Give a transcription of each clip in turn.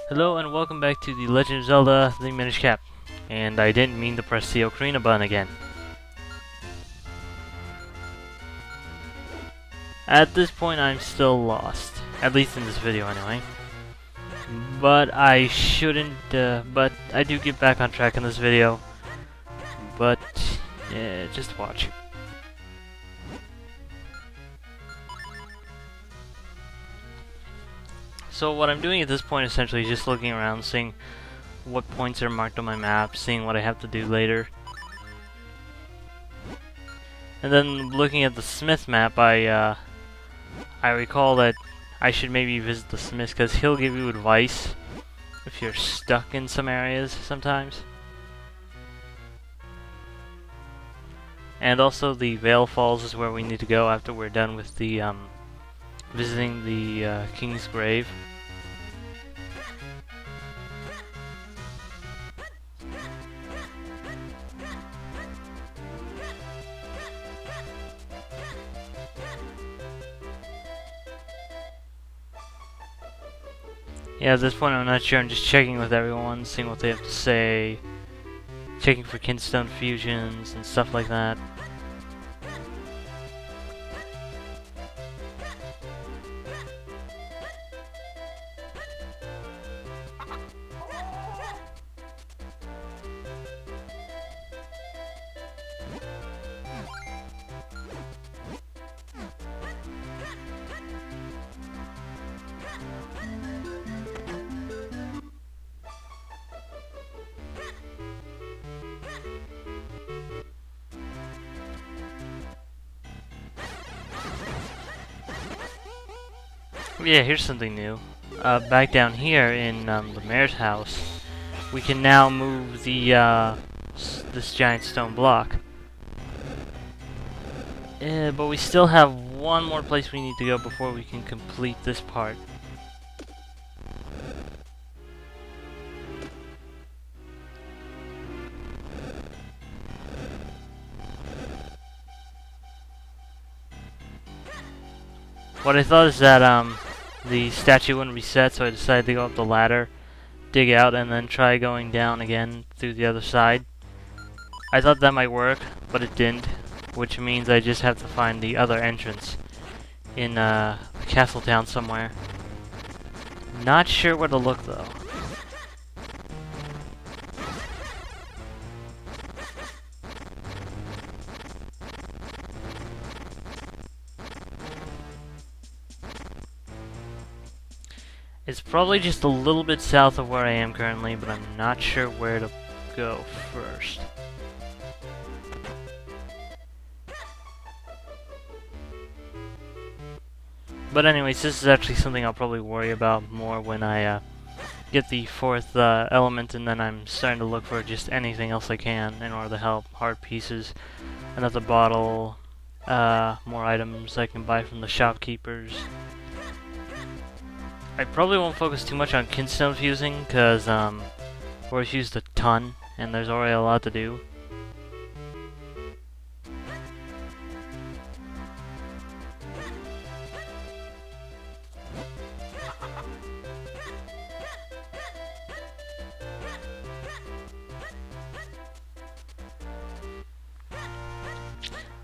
Hello and welcome back to The Legend of Zelda, the Minish Cap. And I didn't mean to press the Ocarina button again. At this point I'm still lost. At least in this video anyway. But I shouldn't, but I do get back on track in this video. But, yeah, just watch. So what I'm doing at this point essentially is just looking around, seeing what points are marked on my map, seeing what I have to do later. And then looking at the Smith map, I recall that I should maybe visit the Smith because he'll give you advice if you're stuck in some areas sometimes. And also the Vale Falls is where we need to go after we're done with the visiting the King's Grave. Yeah, at this point I'm not sure, I'm just checking with everyone, seeing what they have to say, checking for kinstone fusions and stuff like that. Yeah, here's something new. Back down here in the mayor's house, we can now move the this giant stone block. But we still have one more place we need to go before we can complete this part. What I thought is that the statue wouldn't reset, so I decided to go up the ladder, dig out, and then try going down again through the other side. I thought that might work, but it didn't, which means I just have to find the other entrance in Castle Town somewhere. Not sure where to look though. It's probably just a little bit south of where I am currently, but I'm not sure where to go first. But anyways, this is actually something I'll probably worry about more when I get the fourth element, and then I'm starting to look for just anything else I can in order to help. Heart pieces, another bottle, more items I can buy from the shopkeepers. I probably won't focus too much on kinstone fusing, because we've used a ton, and there's already a lot to do.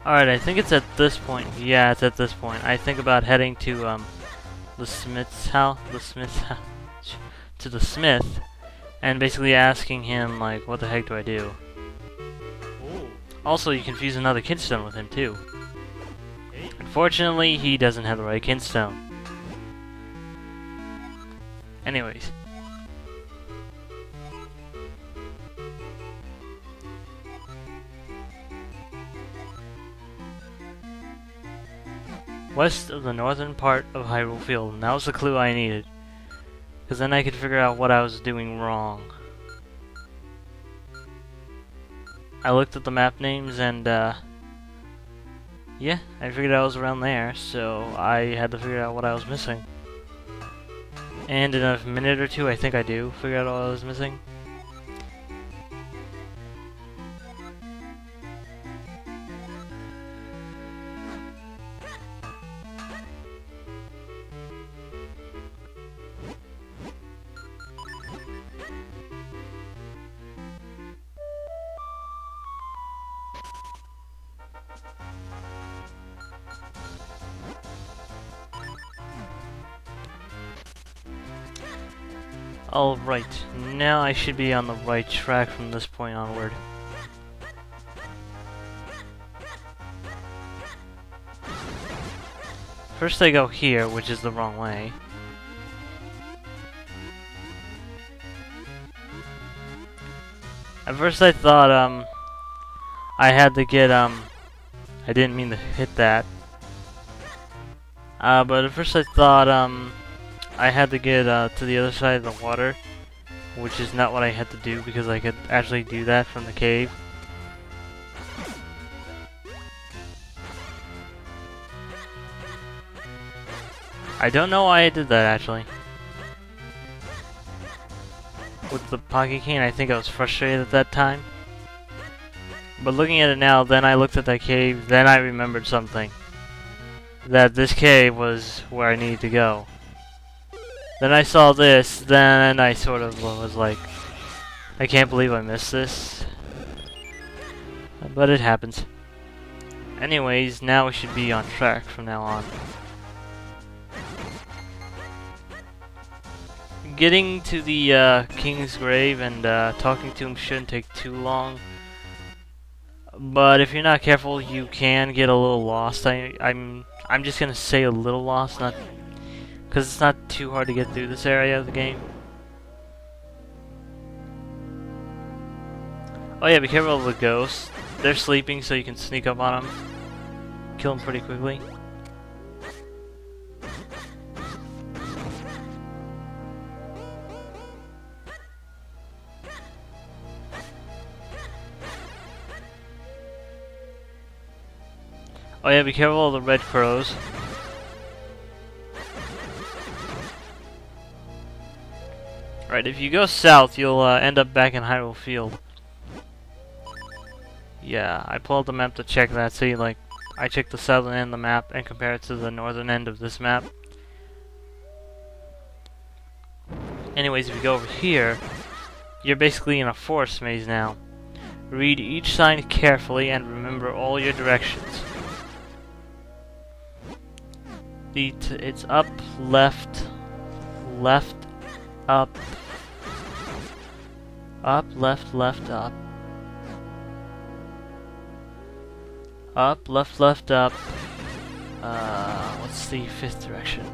Alright, I think it's at this point. Yeah, it's at this point. I think about heading to the Smith's house, to the Smith, and basically asking him, like, what the heck do I do? Ooh. Also, you can fuse another kinstone with him, too. Okay. Unfortunately, he doesn't have the right kinstone. Anyways. West of the northern part of Hyrule Field, and that was the clue I needed. Because then I could figure out what I was doing wrong. I looked at the map names and, yeah, I figured I was around there, so I had to figure out what I was missing. And in a minute or two, I think I do figure out what I was missing. Alright, now I should be on the right track from this point onward. First I go here, which is the wrong way. At first I thought, I had to get, I didn't mean to hit that. But at first I thought, I had to get, to the other side of the water, which is not what I had to do, because I could actually do that from the cave. I don't know why I did that, actually. With the pocket cane, I think I was frustrated at that time. But looking at it now, then I looked at that cave, then I remembered something. That this cave was where I needed to go. Then I saw this, then I sort of was like, I can't believe I missed this. But it happens. Anyways, now we should be on track from now on. Getting to the king's grave and talking to him shouldn't take too long. But if you're not careful, you can get a little lost. I'm just gonna say a little lost, not because it's not too hard to get through this area of the game. Oh yeah, be careful of the ghosts. They're sleeping, so you can sneak up on them, kill them pretty quickly. Oh yeah, be careful of the red crows. Right, if you go south, you'll end up back in Hyrule Field. Yeah, I pulled the map to check that. See, like, I checked the southern end of the map and compare it to the northern end of this map. Anyways, if you go over here, you're basically in a forest maze now. Read each sign carefully and remember all your directions. It's up, left, left, up, up, left, left, up, up, left, left, up. What's the fifth direction?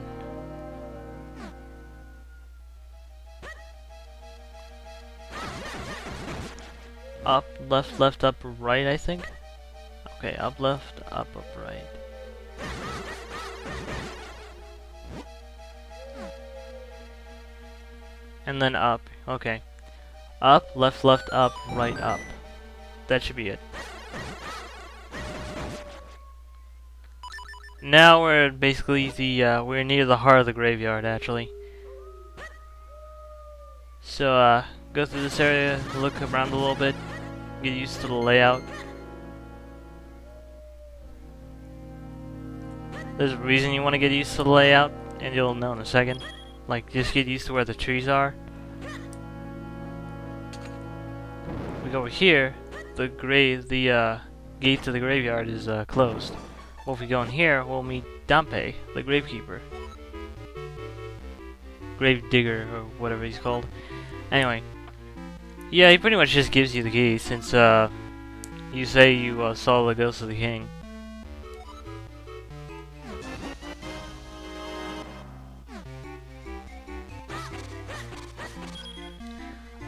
Up, left, left, up, right, I think. Okay, up, left, up, right. And then up. Okay. Up, left, left, up, right, up. That should be it. Now we're basically we're near the heart of the graveyard, actually. So, go through this area, look around a little bit, get used to the layout. There's a reason you want to get used to the layout, and you'll know in a second. Like, just get used to where the trees are. We go over here, the gate to the graveyard is closed. Well, if we go in here, we'll meet Dampe, the gravekeeper. Grave digger, or whatever he's called. Anyway. Yeah, he pretty much just gives you the key, since you say you saw the ghost of the king.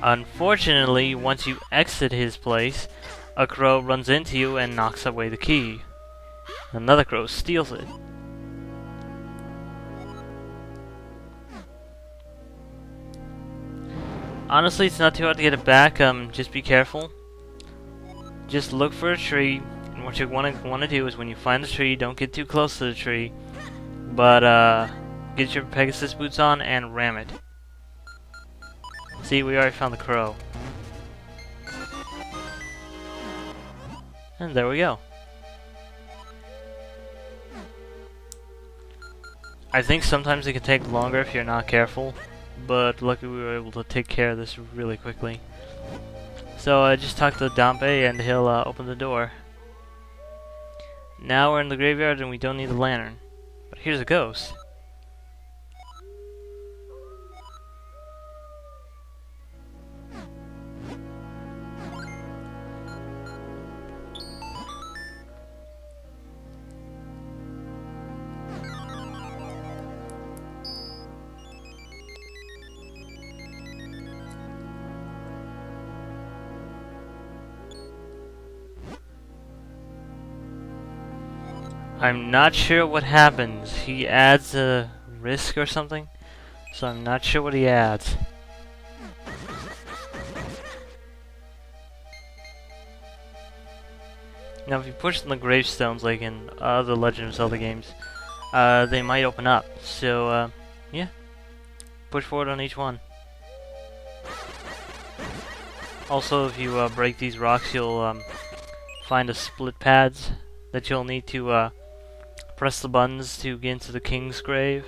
Unfortunately, once you exit his place, a crow runs into you and knocks away the key. Another crow steals it. Honestly, it's not too hard to get it back. Just be careful. Just look for a tree, and what you want to do is when you find the tree, don't get too close to the tree, but get your Pegasus boots on and ram it. See, we already found the crow. And there we go. I think sometimes it can take longer if you're not careful, but luckily we were able to take care of this really quickly. So I just talked to Dampe and he'll open the door. Now we're in the graveyard and we don't need a lantern. But here's a ghost. I'm not sure what happens. He adds a risk or something, so I'm not sure what he adds. Now, if you push on the gravestones like in other Legend of Zelda games, they might open up. So, yeah, push forward on each one. Also, if you break these rocks, you'll find a split pads that you'll need to press the buttons to get into the king's grave.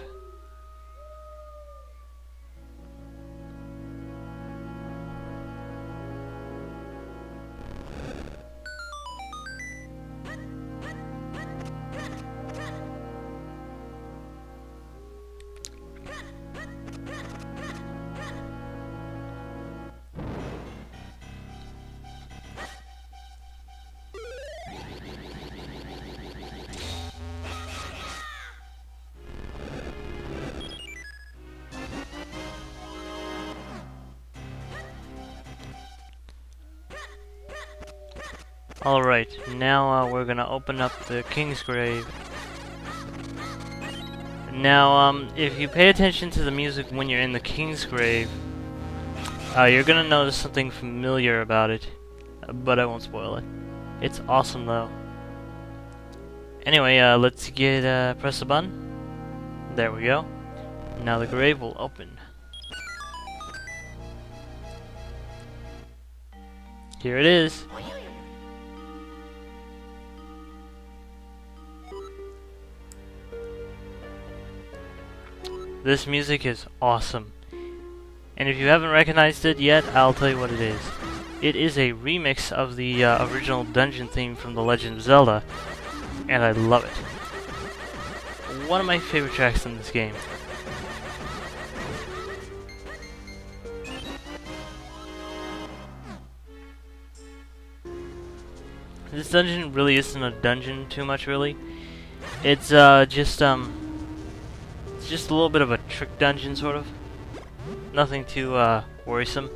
Alright, now we're gonna open up the king's grave. Now, if you pay attention to the music when you're in the king's grave, you're gonna notice something familiar about it, but I won't spoil it. It's awesome though. Anyway, let's press the button. There we go. Now the grave will open. Here it is. This music is awesome. And if you haven't recognized it yet, I'll tell you what it is. It is a remix of the original dungeon theme from The Legend of Zelda, and I love it. One of my favorite tracks in this game. This dungeon really isn't a dungeon too much, really. It's just a little bit of a trick dungeon, sort of. Nothing too worrisome.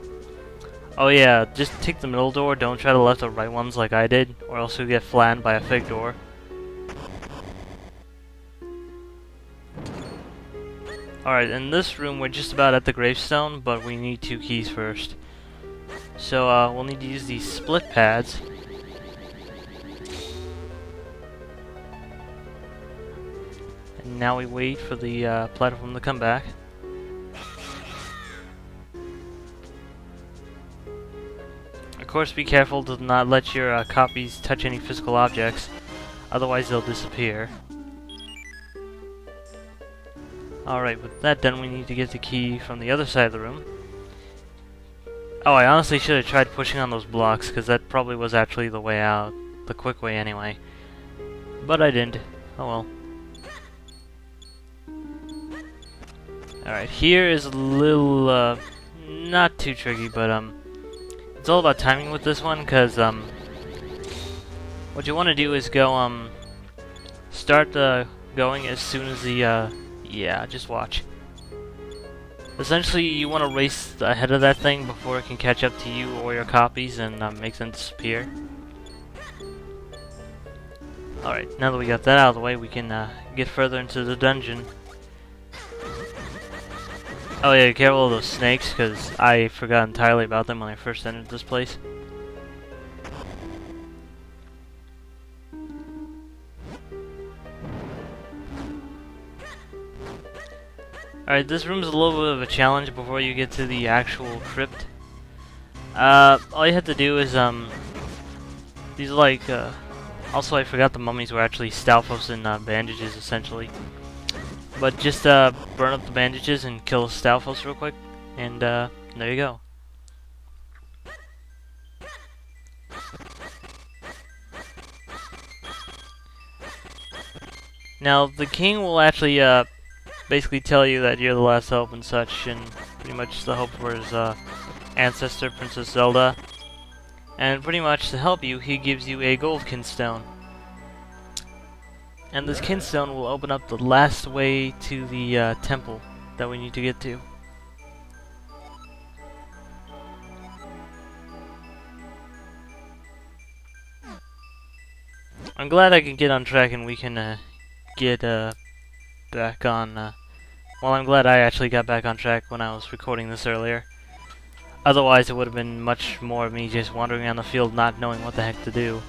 Oh yeah, just take the middle door, don't try the left or right ones like I did, or else you'll get flattened by a fake door. Alright, in this room we're just about at the gravestone, but we need 2 keys first. So we'll need to use these split pads. And now we wait for the platform to come back. Of course, be careful to not let your copies touch any physical objects, otherwise they'll disappear. Alright, with that done, we need to get the key from the other side of the room. Oh, I honestly should have tried pushing on those blocks, because that probably was actually the way out. The quick way, anyway. But I didn't. Oh well. Alright, here is a little, not too tricky, but, it's all about timing with this one, because, what you want to do is go, start, going as soon as the, yeah, just watch. Essentially, you want to race ahead of that thing before it can catch up to you or your copies and make them disappear. Alright, now that we got that out of the way, we can get further into the dungeon. Oh yeah, be careful of those snakes, because I forgot entirely about them when I first entered this place. Alright, this room's a little bit of a challenge before you get to the actual crypt. All you have to do is, these are like, also I forgot the mummies were actually Stalfos and bandages, essentially. But just, burn up the bandages and kill Stalfos real quick, and, there you go. Now, the king will actually, basically tell you that you're the last hope and such, and pretty much the hope for his ancestor, Princess Zelda. And pretty much to help you, he gives you a gold kinstone. And this kinstone will open up the last way to the temple that we need to get to. I'm glad I can get on track and we can get back on. Well, I'm glad I actually got back on track when I was recording this earlier. Otherwise, it would have been much more of me just wandering around the field not knowing what the heck to do.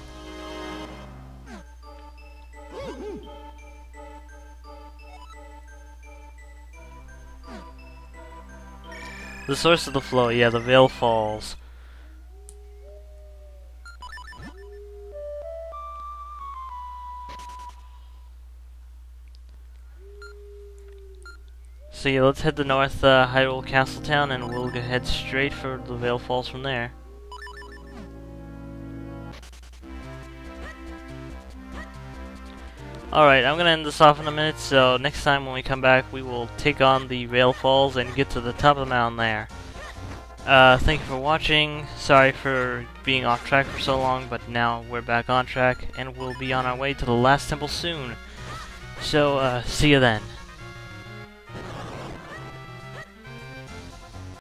The source of the flow, yeah, the Veil Falls. So yeah, let's head to North Hyrule Castletown, and we'll head straight for the Veil Falls from there. Alright, I'm gonna end this off in a minute, so next time when we come back, we will take on the Veil Falls and get to the top of the mountain there. Thank you for watching. Sorry for being off track for so long, but now we're back on track, and we'll be on our way to the last temple soon. So, see you then.